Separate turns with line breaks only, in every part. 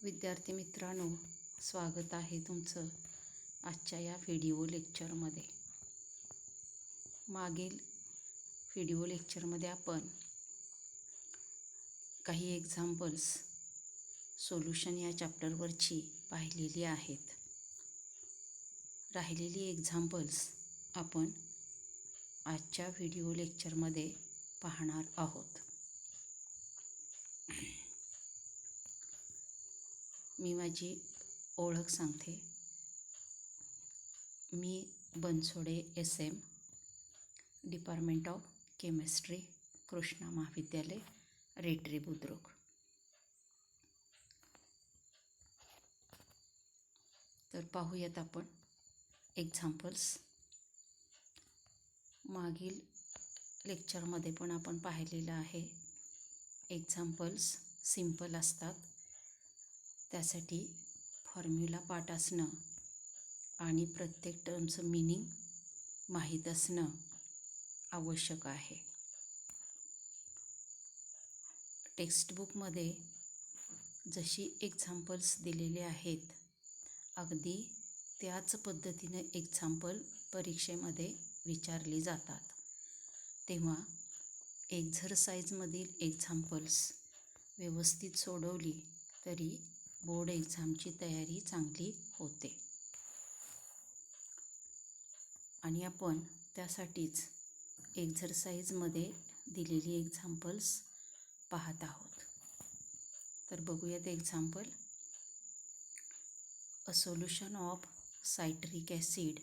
विद्यार्थी मित्रांनो, स्वागत आहे तुमचं आजच्या या व्हिडिओ लेक्चरमध्ये. मागील व्हिडिओ लेक्चरमध्ये आपण काही एक्झाम्पल्स सोल्युशन या चॅप्टरवरची पाहिलेली आहेत. राहिलेली एक्झाम्पल्स आपण आजच्या व्हिडिओ लेक्चरमध्ये पाहणार आहोत. मी माझी ओळख सांगते. मी Bansode SM, department of chemistry, Krishna महाविद्यालय, रेटरी बुद्रुक. तर पाहूयात आपण एक्झाम्पल्स. मागील लेक्चरमध्ये पण आपण पाहिलेलं आहे. एक्झाम्पल्स सिंपल असतात, त्यासाठी फॉर्म्युला पाठ असणं आणि प्रत्येक टर्मचं मीनिंग माहीत असणं आवश्यक आहे. टेक्स्टबुकमध्ये जशी एक्झाम्पल्स दिलेले आहेत, अगदी त्याच पद्धतीने एक्झाम्पल परीक्षेमध्ये विचारली जातात. तेव्हा एक्झरसाइजमधील एक्झाम्पल्स व्यवस्थित सोडवली तरी बोर्ड एक्झामची तयारी चांगली होते. आणि आपण त्यासाठीच एक्झरसाइजमध्ये दिलेली एक्झाम्पल्स पाहत आहोत. तर बघूयात example. A solution of citric acid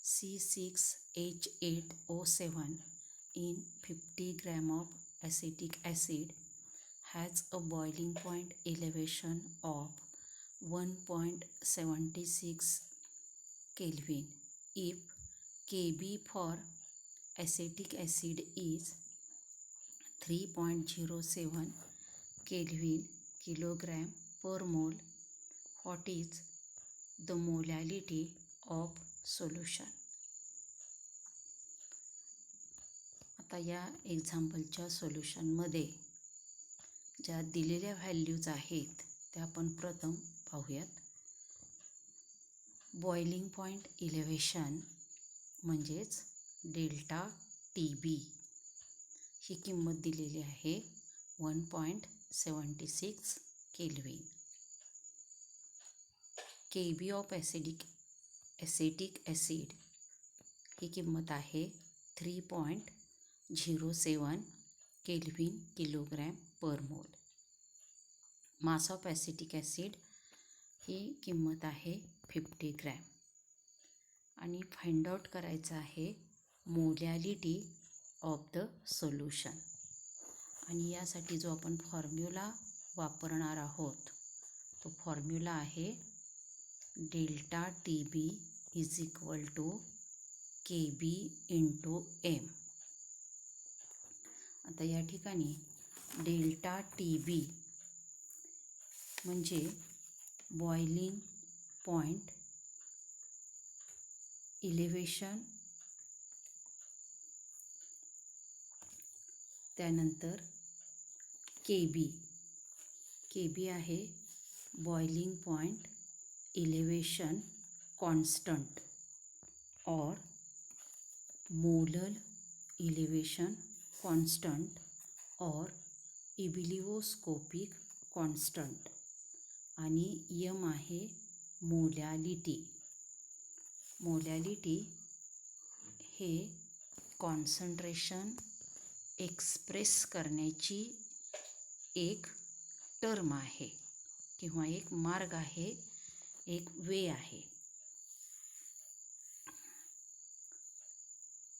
C6H8O7 in 50 gram of acetic acid has a boiling point elevation of 1.76 Kelvin. If Kb for acetic acid is 3.07 Kelvin kilogram per mole, what is the molality of solution? आता या एक्झाम्पलच्या सोल्युशनमध्ये ज्या दिलेल्या values आहेत त्या आपण प्रथम पाहूयात. Boiling point elevation म्हणजेच डेल्टा TB ही किंमत दिलेली आहे 1.76 kelvin. Kb of acetic acid ही किंमत आहे 3.07 kelvin kilogram per mole. Mass of acetic acid ही किंमत आहे 50 ग्रॅम. आणि फाइंड आउट करायचं आहे मोलॅलिटी ऑफ द सोल्युशन. आणि यासाठी जो आपण फॉर्म्युला वापरणार आहोत तो फॉर्म्युला आहे delta TB is equal to KB into M. आता या ठिकाणी डेल्टा TB म्हणजे बॉइलिंग पॉईंट इलेव्हेशन, त्यानंतर KB आहे बॉइलिंग पॉईंट इलेव्हेशन कॉन्स्टंट और मोलल इलेव्हेशन कॉन्स्टंट और इबिलिओस्कोपिक कॉन्स्टंट. आणि M आहे मोलॅलिटी. मोलॅलिटी हे कॉन्सन्ट्रेशन एक्सप्रेस करण्याची एक टर्म आहे किंवा एक मार्ग आहे, एक वे आहे.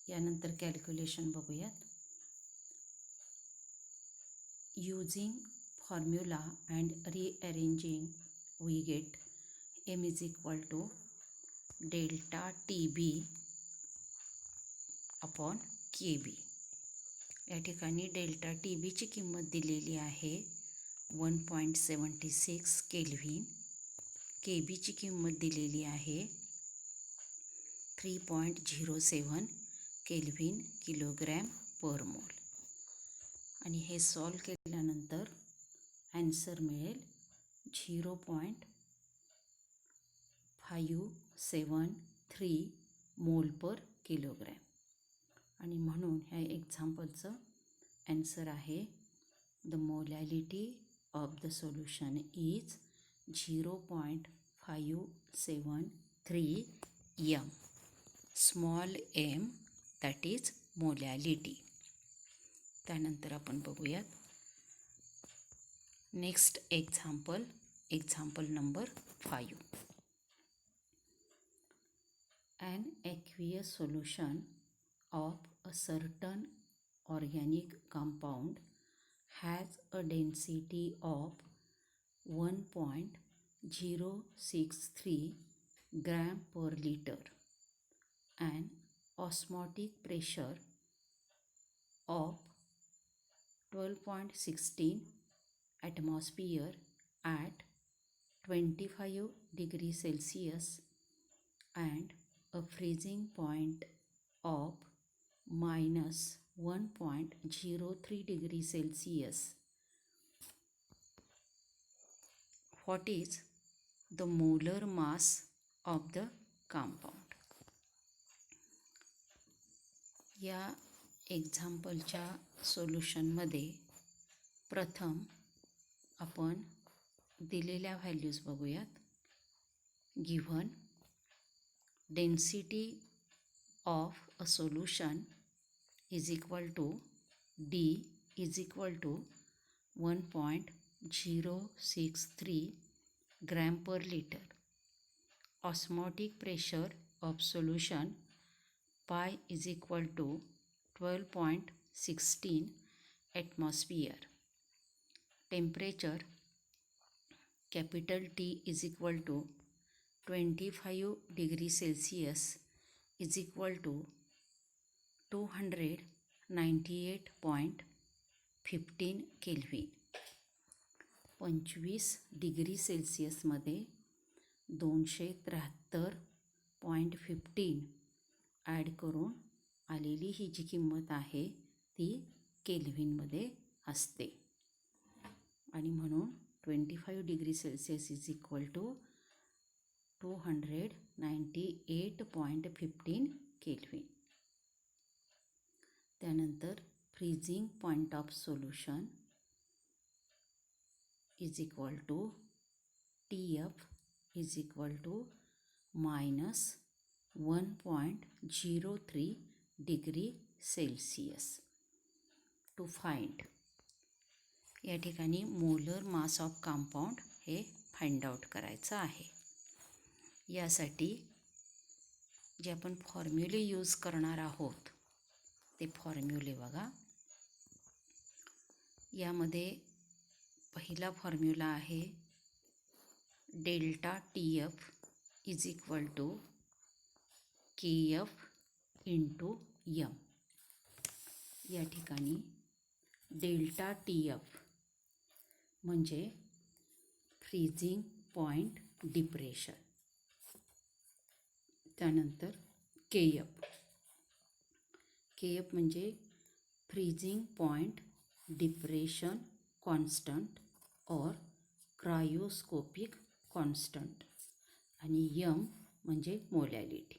यानंतर कॅल्क्युलेशन बघूयात. Using formula and rearranging we get M is equal to delta TB upon KB. या ठिकाणी डेल्टा TBची किंमत दिलेली आहे 1.76 केल्विन. KBची किंमत दिलेली आहे 3.07 केल्विन किलोग्रॅम पर मोल. आणि हे सॉल्व केल्यानंतर ॲन्सर मिळेल 0.573 मोल पर किलोग्रॅम. आणि म्हणून ह्या एक्झाम्पलचं ॲन्सर आहे the molality of the solution is 0.573 m. Small m that is molality. त्यानंतर आपण बघूयात next example number 5. An aqueous solution of a certain organic compound has a density of 1.063 gram per liter and osmotic pressure of 12.16 atmosphere at 25 degrees Celsius and a freezing point of -1.03 degrees Celsius. What is the molar mass of the compound? या एक्झाम्पलच्या सोल्युशनमध्ये प्रथम आपण दिलेल्या values बघूयात. Given density of a solution is equal to D is equal to 1.063 gram per litre. Osmotic pressure of solution pi is equal to 12.16 atmosphere. Temperature capital T is equal to 25 degrees Celsius is equal to 298.15 Kelvin. 25 degree सेल्सिअसमध्ये 273.15 add करून आलेली ही जी किंमत आहे ती केल्व्हिनमध्ये असते. आणि म्हणून 25 degree Celsius is equal to 298.15 kelvin. त्यानंतर freezing point of solution is equal to TF is equal to -1.03 degree Celsius. To find या ठिकाणी मोलर मास ऑफ कंपाऊंड हे फाइंड आउट करायचं आहे. यासाठी जे आपण फॉर्म्युले यूज करणार आहोत ते फॉर्म्युले बघा. यामध्ये पहिला फॉर्म्युला आहे delta TF is equal to KF into M. या ठिकाणी डेल्टा TF म्हणजे फ्रीजिंग पॉईंट डिप्रेशन. त्यानंतर KF म्हणजे फ्रीजिंग पॉईंट डिप्रेशन कॉन्स्टंट और क्रायोस्कोपिक कॉन्स्टंट. आणि M म्हणजे मोलॅलिटी.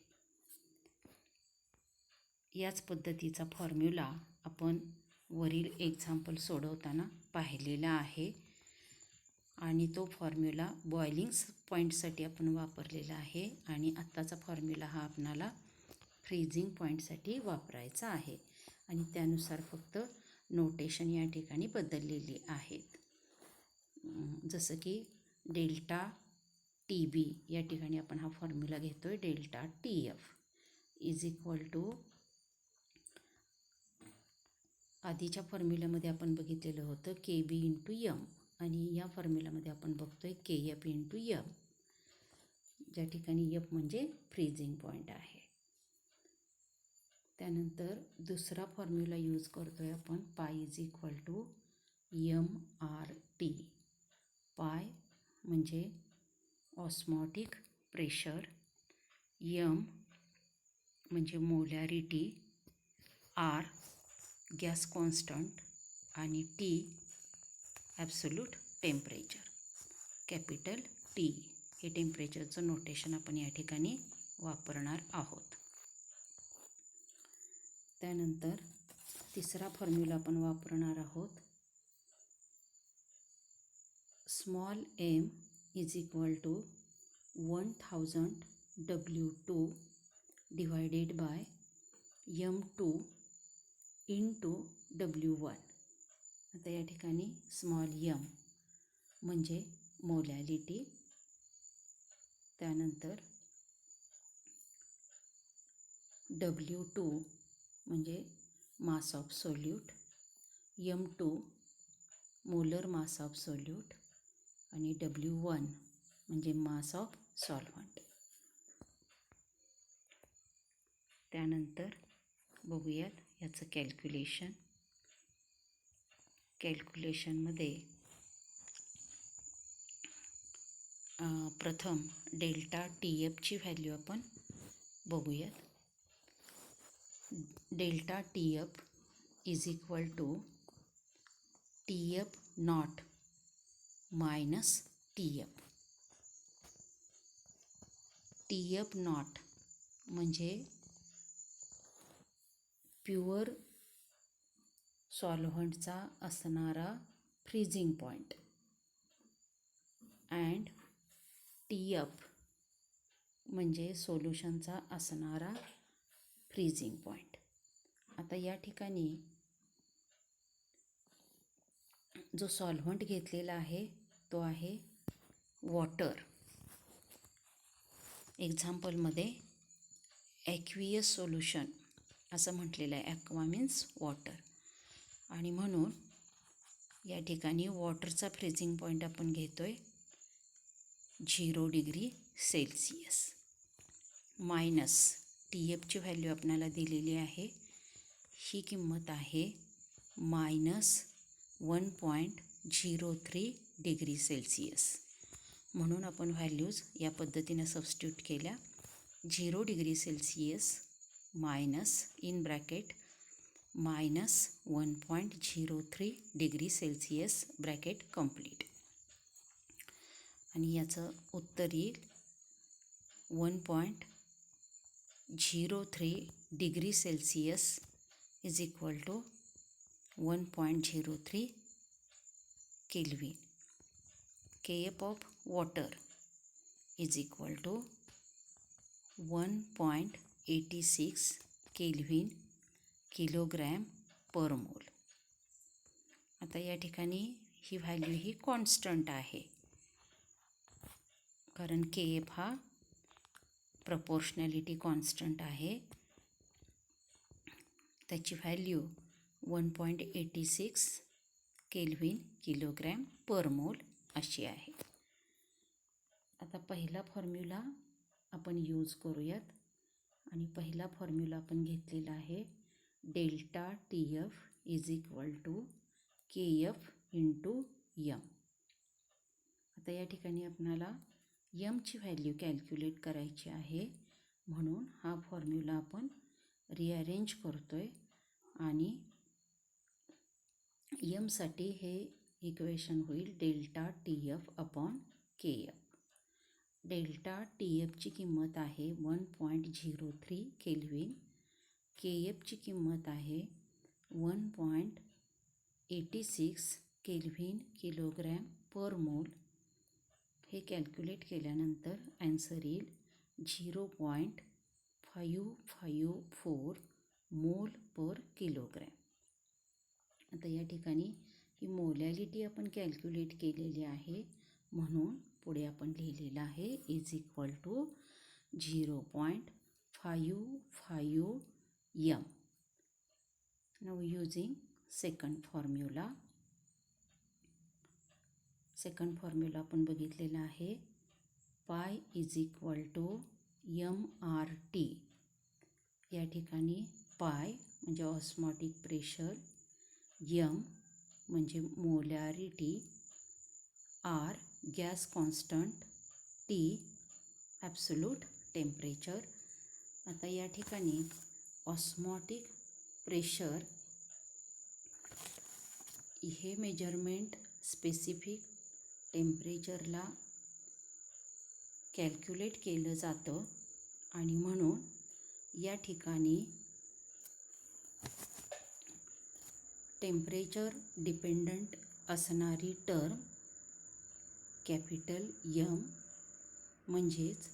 याच पद्धतीचा फॉर्म्युला आपण वरील एक्झाम्पल सोडवताना पाहिलेला आहे आणि तो फॉर्म्युला बॉइलिंग पॉईंटसाठी आपण वापरलेला आहे. आणि आत्ताचा फॉर्म्युला हा आपणाला फ्रीजिंग पॉईंटसाठी वापरायचा आहे. आणि त्यानुसार फक्त नोटेशन या ठिकाणी बदललेली आहेत. जसं की डेल्टा TB या ठिकाणी आपण हा फॉर्म्युला घेतो आहे delta TF is equal to, आधीच्या फॉर्म्युल्यामध्ये आपण बघितलेलं होतं KB इंटू M आणि या फॉर्म्युल्यामध्ये आपण बघतोय KF इंटू M. ज्या ठिकाणी F म्हणजे फ्रीजिंग पॉईंट आहे. त्यानंतर दुसरा फॉर्म्युला यूज करतोय आपण पाय is equal to MRT. Pi म्हणजे ऑस्मॉटिक प्रेशर, M म्हणजे मोलॅरिटी, R गॅस कॉन्स्टंट आणि T absolute temperature. Capital T हे टेम्परेचरचं नोटेशन आपण या ठिकाणी वापरणार आहोत. त्यानंतर तिसरा फॉर्म्युला आपण वापरणार आहोत. Small m is equal to 1000 W2 divided by m2 into W1. आता या ठिकाणी स्मॉल m म्हणजे मोलॅलिटी, त्यानंतर W2 म्हणजे mass of solute, m2 molar mass of solute आणि W1 म्हणजे मास ऑफ सॉल्व्हंट. त्यानंतर बघूयात याचं कॅल्क्युलेशनमध्ये प्रथम डेल्टा TFची व्हॅल्यू आपण बघूयात. Delta TF is equal to TF naught minus TF. TF naught म्हणजे प्युअर सॉल्व्हंटचा असणारा फ्रीजिंग पॉईंट अँड TF म्हणजे सोल्युशनचा असणारा फ्रीजिंग पॉईंट. आता या ठिकाणी जो सॉल्व्हंट घेतलेला आहे तो आहे वॉटर. एक्झाम्पलमध्ये ॲक्वियस सोल्युशन असं म्हटलेलं आहे. ॲक्वा मीन्स वॉटर, आणि म्हणून या ठिकाणी वॉटरचा फ्रीजिंग पॉईंट आपण घेतो आहे 0 डिग्री सेल्सिअस. मायनस TFची व्हॅल्यू आपल्याला दिलेली आहे, ही किंमत आहे -1.03 डिग्री सेल्सिअस. म्हणून आपण व्हॅल्यूज या पद्धतीनं सबस्टिट्यूट केल्या. 0 degree Celsius minus in bracket -1.03 degree Celsius bracket complete, आणि याचं उत्तर येईल 1.03 degree Celsius is equal to 1.03 kelvin. KF of water is equal to 1.86 kelvin kilogram per mole. आता या ठिकाणी ही व्हॅल्यू ही कॉन्स्टंट आहे, कारण KF हा प्रपोर्शनॅलिटी कॉन्स्टंट आहे. त्याची व्हॅल्यू 1.86 केल्विन किलोग्रॅम पर मोल अशी आहे. आता पहिला फॉर्म्युला आपण यूज करूयात, आणि पहिला फॉर्म्युला आपण घेतलेला आहे delta TF is equal to KF into M. आता या ठिकाणी आपल्याला Mची व्हॅल्यू कॅल्क्युलेट करायची आहे, म्हणून हा फॉर्म्युला आपण रिअरेंज करतोय, आणि Mसाठी हे इक्वेशन होईल delta TF upon KF. Delta TFची किंमत आहे 1.03 केल्विन, KFची किंमत आहे 1.86 केल्विन किलोग्रॅम पर मोल. हे कॅल्क्युलेट केल्यानंतर ॲन्सर येईल 0.554 मोल पर किलोग्रॅम. आता या ठिकाणी ही मोलॅलिटी आपण कॅल्क्युलेट केलेली आहे, म्हणून पुढे आपण लिहिलेलं आहे is equal to 0.55 M. Now using second formula आपण बघितलेला आहे पाय इज इक्वल टू MRT. या ठिकाणी पाय म्हणजे ऑस्मॉटिक प्रेशर, M म्हणजे molarity, R gas constant, T absolute temperature. आता या ठिकाणी ऑस्मॉटिक प्रेशर हे मेजरमेंट स्पेसिफिक टेम्परेचरला कॅल्क्युलेट केलं जातं आणि म्हणून या ठिकाणी टेम्परेचर डिपेंडंट असणारी टर्म कॅपिटल यम म्हणजेच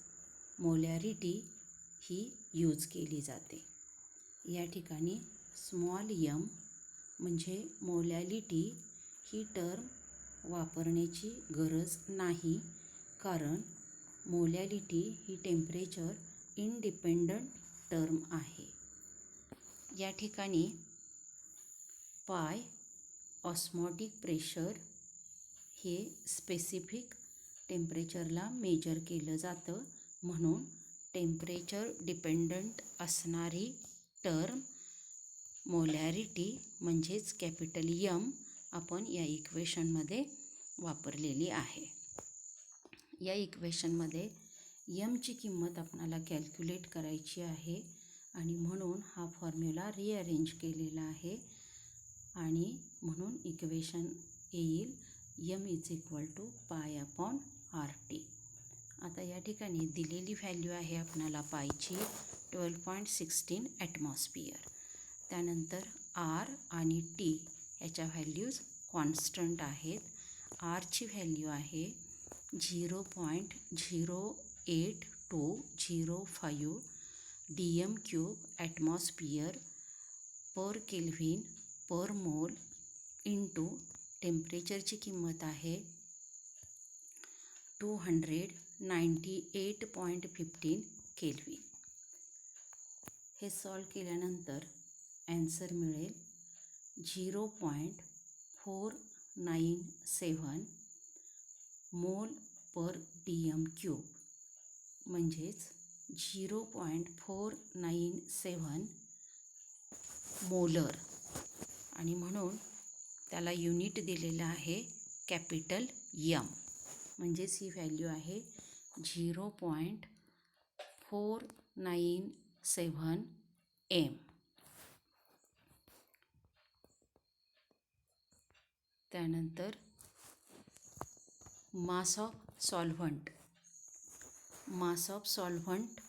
मोलॅरिटी ही यूज केली जाते. या ठिकाणी स्मॉल यम म्हणजे मोलॅलिटी ही टर्म वापरण्याची गरज नाही, कारण मोलॅलिटी ही टेम्परेचर इंडिपेंडंट टर्म आहे. या ठिकाणी पाय ऑस्मॉटिक प्रेशर हे स्पेसिफिक टेम्परेचरला मेजर केलं जातं, म्हणून टेम्परेचर डिपेंडंट असणारी टर्म मोलॅरिटी म्हणजेच कॅपिटल यम आपण या इक्वेशनमध्ये वापरलेली आहे. या इक्वेशनमध्ये यमची किंमत आपल्याला कॅल्क्युलेट करायची आहे आणि म्हणून हा फॉर्म्युला रिअरेंज केलेला आहे आणि म्हणून इक्वेशन येईल M is equal to pi upon RT. आता या ठिकाणी दिलेली व्हॅल्यू आहे आपल्याला पायची 12.16 ॲटमॉस्फियर. त्यानंतर R आणि T याच्या व्हॅल्यूज कॉन्स्टंट आहेत. Rची व्हॅल्यू आहे 0.08205 DM³ ॲटमॉस्फियर पर केल्व्हिन पर मोल इंटू टेम्परेचरची किंमत आहे 298.15 केल्व्हिन. हे सॉल्व केल्यानंतर ॲन्सर मिळेल 0.497 मोल पर DM³ म्हणजेच 0.497 मोलर आणि म्हणून त्याला युनिट दिलेलं आहे कॅपिटल यम, म्हणजेच ही व्हॅल्यू आहे 0.497 M. त्यानंतर मास ऑफ सॉल्व्हंट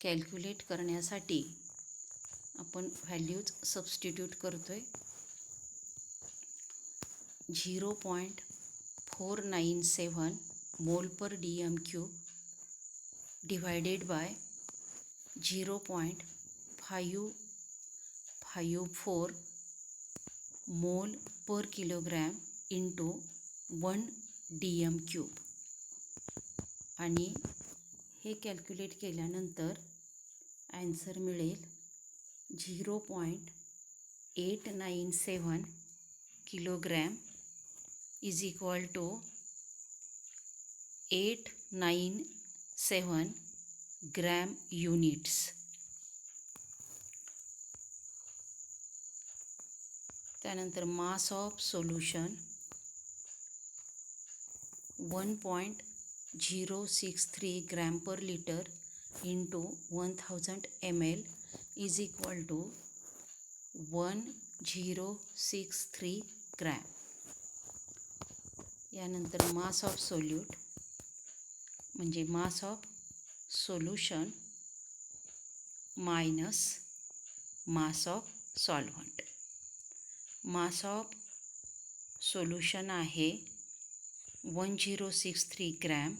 कॅल्क्युलेट करण्यासाठी आपण व्हॅल्यूज सबस्टिट्यूट करतोय. 0.497 मोल पर DM³ डिवायडेड बाय 0.554 मोल पर किलोग्रॅम इंटू 1 DM³ आणि हे कॅल्क्युलेट केल्यानंतर ॲन्सर मिळेल 0.897 kilogram is equal to 897 gram units. त्यानंतर mass of solution 1.063 gram per litre into 1000 ml is equal to 1063 gram. यानंतर मास ऑफ सोल्यूट म्हणजे mass of solution minus mass of solvent. Mass of solution आहे 1063 gram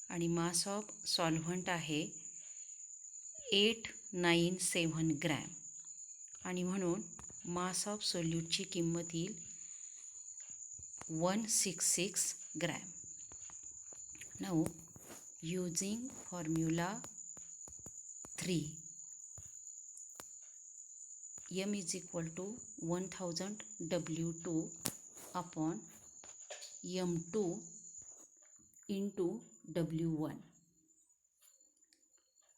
आणि मास of solvent आहे 897 gram आणि म्हणून mass of सोल्यूटची किंमत येईल 166 gram. Now using formula 3 M is equal to 1000 W2 upon M2 into W1.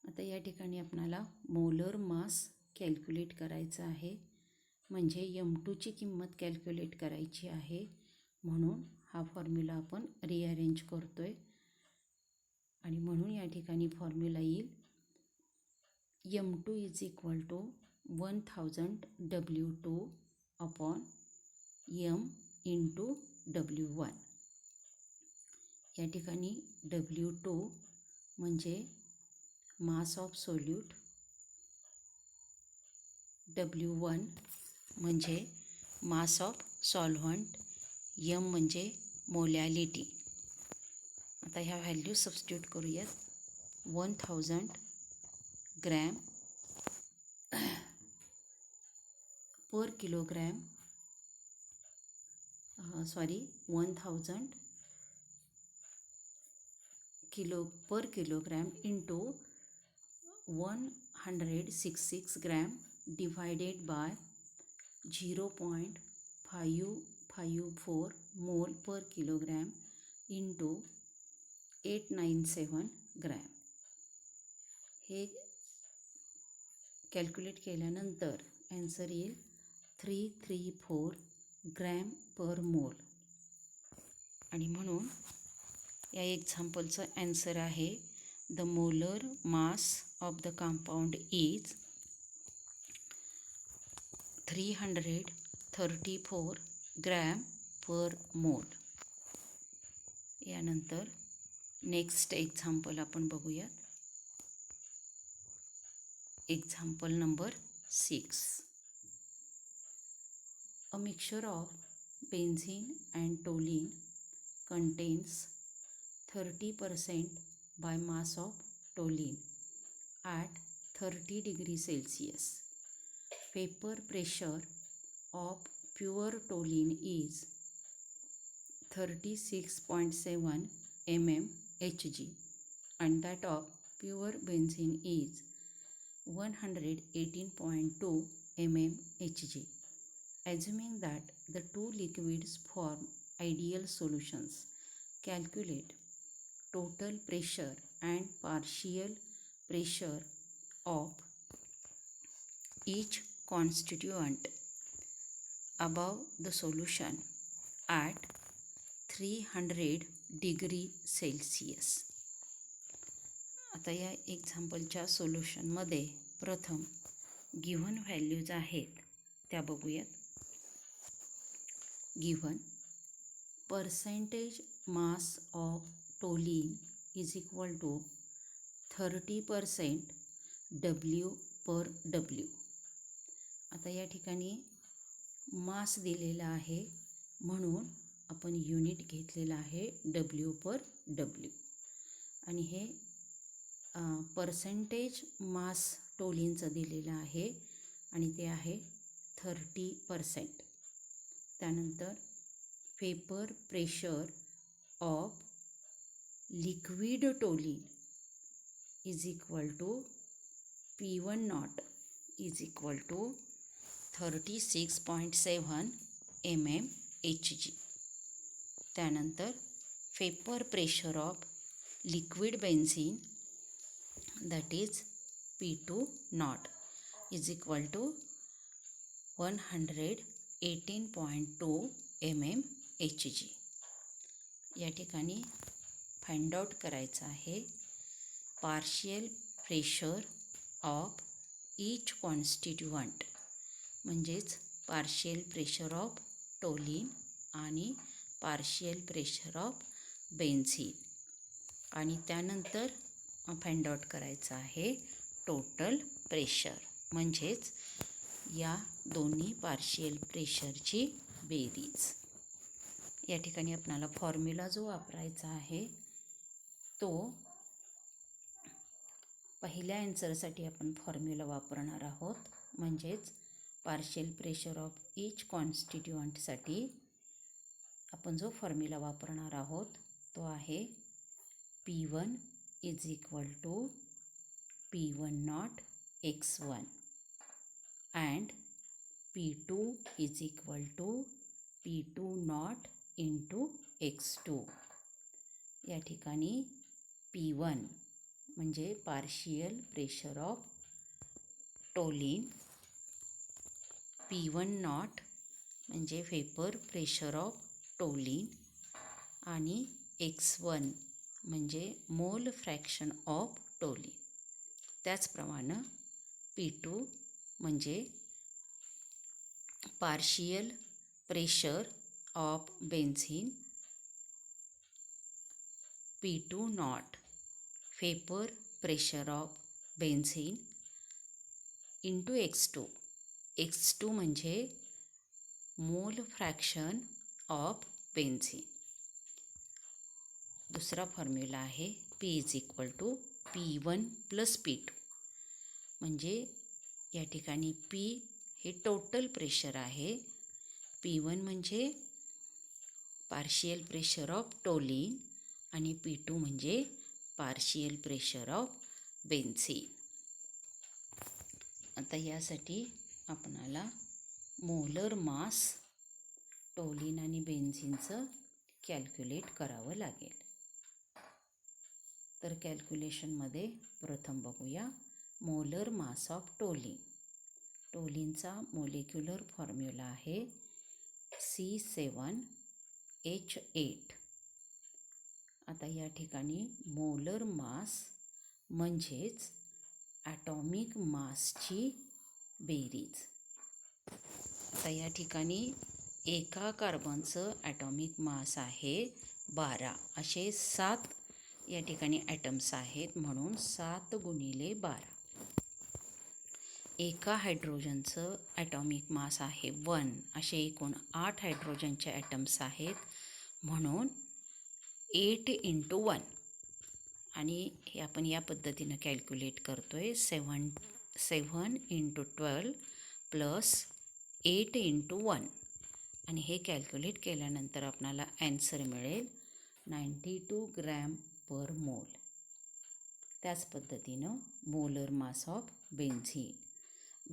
आता या ठिकाणी आपल्याला मोलर मास कॅल्क्युलेट करायचा आहे, म्हणजे M2ची किंमत कॅल्क्युलेट करायची आहे, म्हणून हा फॉर्म्युला आपण रिअरेंज करतोय आणि म्हणून या ठिकाणी फॉर्म्युला येईल M2 is equal to 1000 W2 upon M into W1. या ठिकाणी W2 म्हणजे मास ऑफ सोल्यूट, W1 म्हणजे मास ऑफ सॉल्व्हंट, M म्हणजे मोलॅलिटी. आता ह्या व्हॅल्यू सबस्टिट्यूट करूयात. 1000 ग्रॅम पर किलोग्रॅम 1000 किलो पर kilogram into 166 gram divided bye 0.554 मोल पर किलोग्रॅम इंटू 897 ग्रॅम. हे कॅल्क्युलेट केल्यानंतर ॲन्सर येईल 334 ग्रॅम पर मोल. आणि म्हणून या एक्झाम्पलचं ॲन्सर आहे the molar mass of the compound is 334 gram per मोल. यानंतर नेक्स्ट एक्झाम्पल आपण बघूयात. Example number 6. A mixture of benzene and toluene contains 30% by mass of toluene at 30 degrees Celsius. Vapor pressure of pure toluene is 36.7 mmHg and that of pure benzene is 118.2 mmHg. Assuming that the two liquids form ideal solutions, calculate total pressure and partial pressure of each constituent above the solution at 300 degree Celsius. आता या एक्झाम्पलच्या सोल्युशनमध्ये प्रथम given values आहेत त्या बघूयात. Given percentage mass of toluene is equal to 30% W/W. आता या ठिकाणी मास दिलेला आहे म्हणून आपण युनिट घेतलेला आहे W/W. आणि हे पर्सेंटेज मास टोलीनचं दिलेलं आहे आणि ते आहे 30%. त्यानंतर vapour pressure of liquid toluene is equal to P1 naught is equal to 36.7 mmHg. त्यानंतर vapour pressure of liquid benzene that is P2 naught is equal to 118.2 mmHg. या ठिकाणी फाइंड आउट करायचं आहे पार्शियल प्रेशर ऑफ ईच कॉन्स्टिट्युअंट, म्हणजेच partial pressure of टोलीन आणि partial pressure of benzene. आणि त्यानंतर find out करायचं आहे टोटल प्रेशर, म्हणजेच या दोन्ही पार्शियल प्रेशरची बेरीज. या ठिकाणी आपल्याला फॉर्म्युला जो वापरायचा आहे तो पहिल्या ॲन्सरसाठी आपण फॉर्म्युला वापरणार आहोत. म्हणजेच पार्शियल प्रेशर ऑफ ईच कॉन्स्टिट्युअंटसाठी आपण जो फॉर्म्युला वापरणार आहोत तो आहे P1 is equal to P1 naught x1 and P2 is equal to P2 naught into x2. या ठिकाणी P1 म्हणजे partial pressure of टोलीन, P1 naught म्हणजे वेपर प्रेशर ऑफ टोलीन आणि x1 म्हणजे मोल फ्रॅक्शन ऑफ टोलीन. त्याचप्रमाणे P2 म्हणजे partial pressure of benzene P2 naught vapor pressure of benzene into X2. X2 म्हणजे mole fraction of benzene. दुसरा formula आहे P is equal to P1 plus P2. म्हणजे या ठिकाणी P हे टोटल प्रेशर आहे. P1 म्हणजे पार्शियल प्रेशर ऑफ टोलीन आणि P2 म्हणजे पार्शियल प्रेशर ऑफ बेन्झीन. आता यासाठी आपणाला मोलर मास टोलीन आणि बेन्झीनचं कॅल्क्युलेट करावं लागेल. तर कॅल्क्युलेशनमध्ये प्रथम बघूया मोलर मास ऑफ टोलीन. टोलीनचा मोलेक्युलर फॉर्म्युला आहे C7H8. आता या ठिकाणी मोलर मास म्हणजेच ॲटॉमिक मासची बेरीज. आता या ठिकाणी एका कार्बनचं ॲटॉमिक मास आहे 12. असे 7 या ठिकाणी ॲटम्स आहेत, म्हणून 7 गुणिले 12. एका हायड्रोजनचं ॲटॉमिक मास आहे 1. असे एकूण 8 हायड्रोजनचे ॲटम्स आहेत, म्हणून 8 × 1. आणि हे आपण या पद्धतीनं कॅल्क्युलेट करतो आहे. 7 × 12 प्लस 8 × 1. आणि हे कॅल्क्युलेट केल्यानंतर आपल्याला ॲन्सर मिळेल 92 ग्रॅम पर मोल. त्याच पद्धतीनं मोलर मास ऑफ बेन्झीन.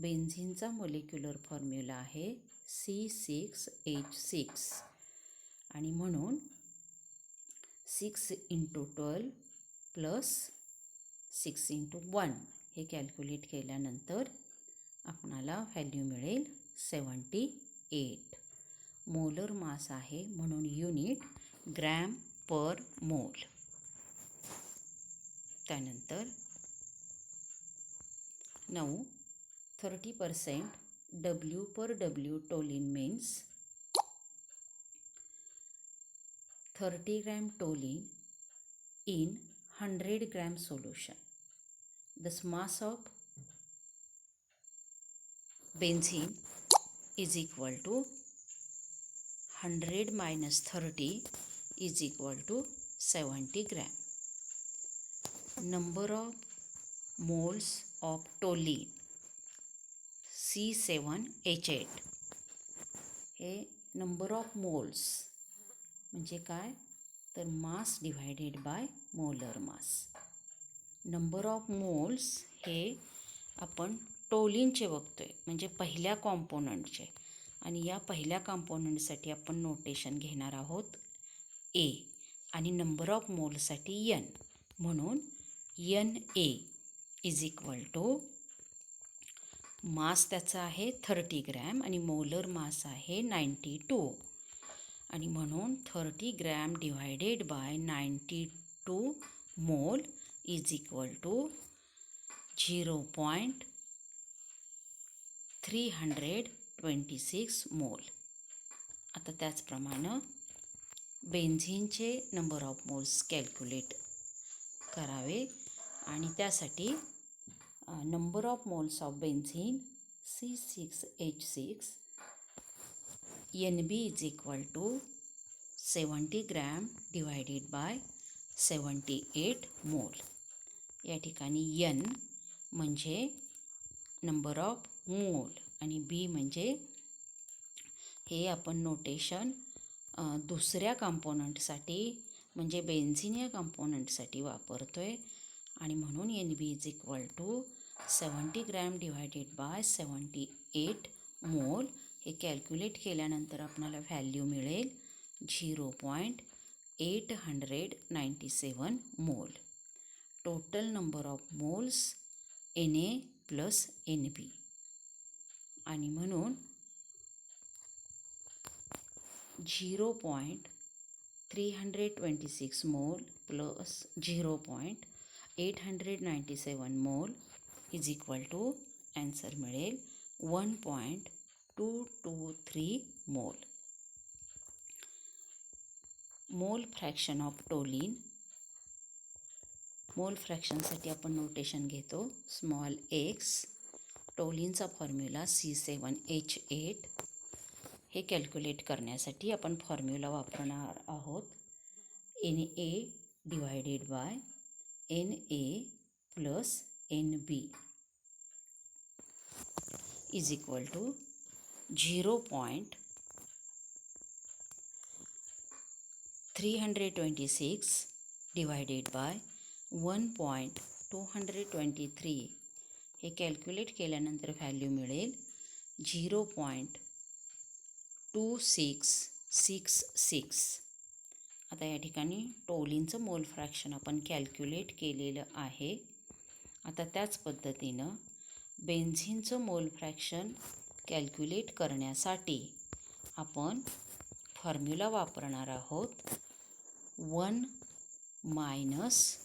बेन्झीनचा मोलेक्युलर फॉर्म्युला आहे C6H6. आणि म्हणून 6 × 12 प्लस 6 × 1 हे कॅल्क्युलेट केल्यानंतर आपणाला व्हॅल्यू मिळेल 78. मोलर मास आहे म्हणून युनिट ग्रॅम पर मोल. त्यानंतर 30% W per W टोलीन means 30 gram टोलीन in 100 gram solution. Thus mass of benzene is equal to 100 minus 30 is equal to 70 gram. Number of moles of toluene C7H8. हे number of moles म्हणजे काय, तर mass divided by molar mass. Number of moles हे आपण टोलीनचे बघतोय, म्हणजे पहिल्या कॉम्पोनंटचे. आणि या पहिल्या कॉम्पोनंटसाठी आपण नोटेशन घेणार आहोत A आणि नंबर ऑफ मोलसाठी N. म्हणून NA is equal to mass त्याचा आहे 30 ग्रॅम आणि मोलर मास आहे 92. आणि म्हणून 30 gram divided bye 92 mole is equal to 0.326 mole. आता त्याचप्रमाणे बेन्झीनचे नंबर ऑफ मोल्स कॅल्क्युलेट करावे. आणि त्यासाठी number of moles of benzene C6H6 NB is equal to 70 gram divided by 78 mole. या ठिकाणी N म्हणजे नंबर ऑफ मोल आणि B म्हणजे हे आपण नोटेशन दुसऱ्या कंपोनंटसाठी म्हणजे बेन्झीन या कंपोनंटसाठी वापरतो आहे. आणि म्हणून NB is equal to 70 gram divided by 78 mole. हे कॅल्क्युलेट केल्यानंतर आपल्याला व्हॅल्यू मिळेल 0.897 मोल. Total number of moles Na plus NB. आणि म्हणून 0.326 मोल plus 0.897 mole is equal to answer मिळेल 1.223 मोल. मोल फ्रॅक्शन ऑफ टोलीन मोल फ्रॅक्शनसाठी आपण नोटेशन घेतो स्मॉल एक्स. टोलिनचा formula C7H8. हे कॅल्क्युलेट करण्यासाठी आपण फॉर्म्युला वापरणार आहोत Na divided by Na plus Nb is equal to 0.326 divided by 1.223. हे कॅल्क्युलेट केल्यानंतर व्हॅल्यू मिळेल 0.2666. आता या ठिकाणी टोलिनचं मोल फ्रॅक्शन आपण कॅल्क्युलेट केलेलं आहे. आता त्याच पद्धतीनं बेन्झिनचं मोल फ्रॅक्शन कॅल्क्युलेट करण्यासाठी आपण फॉर्म्युला वापरणार आहोत 1 मायनस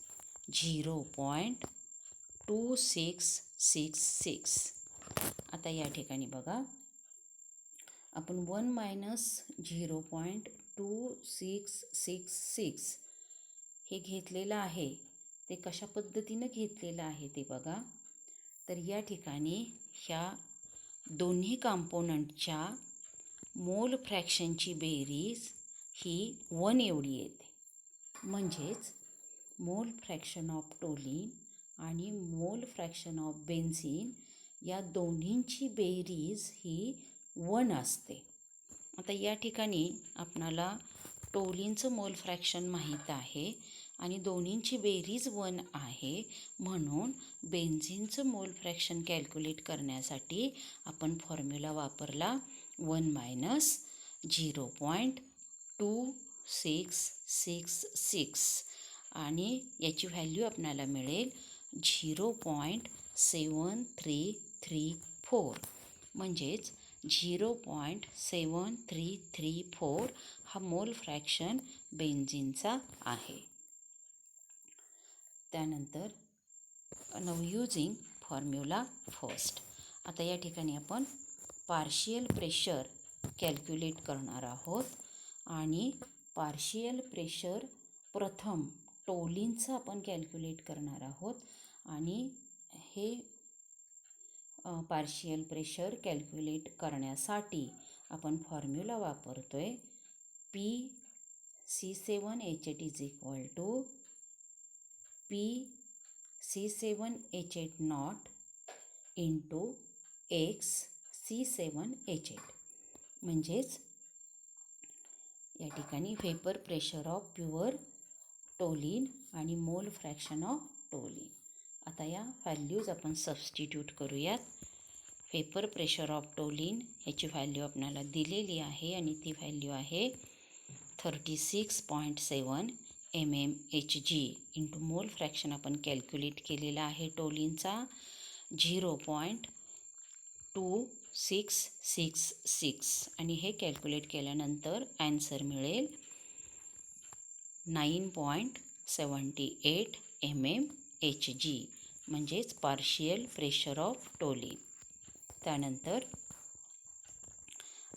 0.2666. आता या ठिकाणी बघा आपण 1 मायनस 0.2666 हे घेतलेलं आहे. ते कशा पद्धतीनं घेतलेलं आहे ते बघा. तर या ठिकाणी ह्या दोन्ही कॉम्पोनंटच्या मोल फ्रॅक्शनची बेरीज ही 1 एवढी येते. म्हणजेच मोल फ्रॅक्शन ऑफ टोलिन आणि मोल फ्रॅक्शन ऑफ बेन्झीन या दोन्हींची बेरीज ही 1 असते. आता या ठिकाणी आपणाला टोलिनचं मोल फ्रॅक्शन माहीत आहे आणि दोन्हींची बेरीज 1 आहे. म्हणून बेन्झीनचं मोल फ्रॅक्शन कॅल्क्युलेट करण्यासाठी आपण फॉर्म्युला वापरला 1 मायनस 0.2666 आणि याची व्हॅल्यू आपल्याला मिळेल 0.7334. म्हणजेच 0.7334 हा मोल फ्रॅक्शन बेन्झीनचा आहे. त्यानंतर नाउ यूजिंग फॉर्म्युला फर्स्ट. आता या ठिकाणी आपण पार्शियल प्रेशर कॅल्क्युलेट करणार आहोत आणि पार्शियल प्रेशर प्रथम टोलिनचं आपण कॅल्क्युलेट करणार आहोत आणि हे पार्शियल प्रेशर कॅल्क्युलेट करण्यासाठी आपण फॉर्म्युला वापरतोय PC7H8 is equal to PC7H8 not into XC7H8. म्हणजेच या ठिकाणी vapour pressure of pure toluene आणि मोल फ्रॅक्शन ऑफ टोलिन. आता या व्हॅल्यूज आपण सबस्टिट्यूट करूयात. व्हेपर प्रेशर ऑफ टोलिन ह्याची व्हॅल्यू आपल्याला दिलेली आहे आणि ती व्हॅल्यू आहे 36.7 mmHg इंटू मोल फ्रॅक्शन आपण कॅल्क्युलेट केलेला आहे टोलिनचा 0.2666 आणि हे कॅल्क्युलेट केल्यानंतर ॲन्सर मिळेल 9.78 mmHg म्हणजेच पार्शियल प्रेशर ऑफ टोलिन. त्यानंतर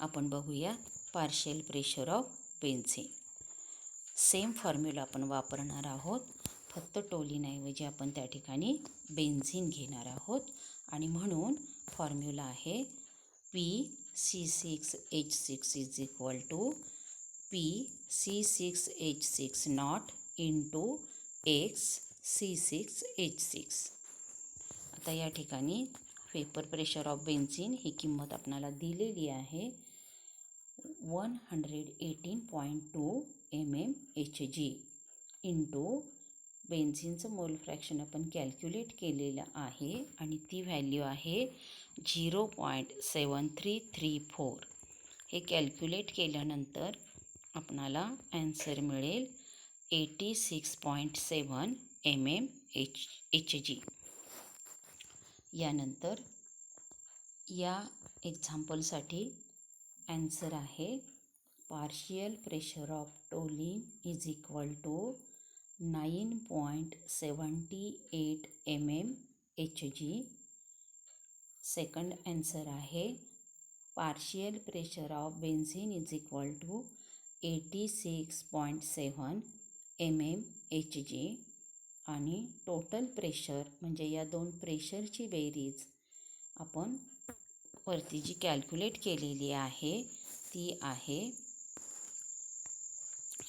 आपण बघूया partial pressure of benzene. Same formula आपण वापरणार आहोत, फक्त टोलिनऐवजी आपण त्या ठिकाणी बेन्झीन घेणार आहोत आणि म्हणून फॉर्म्युला आहे PC6H6 is equal to PC6H6 not into XC6H6. आता या ठिकाणी व्हेपर प्रेशर ऑफ बेन्झीन ही किंमत आपल्याला दिलेली आहे 118.2 mmHg इंटू बेन्झीनचं मोल फ्रॅक्शन आपण कॅल्क्युलेट केलेलं आहे आणि ती व्हॅल्यू आहे 0.7334. हे कॅल्क्युलेट केल्यानंतर आपणाला ॲन्सर मिळेल 86.7 mmHg. यानंतर या एक्झाम्पलसाठी ॲन्सर आहे partial pressure of toluene is equal to 9.78 mmHg. Second answer आहे partial pressure of benzene is equal to 86.7 mmHg. आणि टोटल प्रेशर म्हणजे या दोन प्रेशरची बेरीज आपण वरती जी कॅल्क्युलेट केलेली आहे ती आहे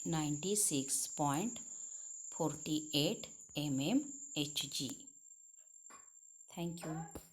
96.48 mmHg. थँक्यू.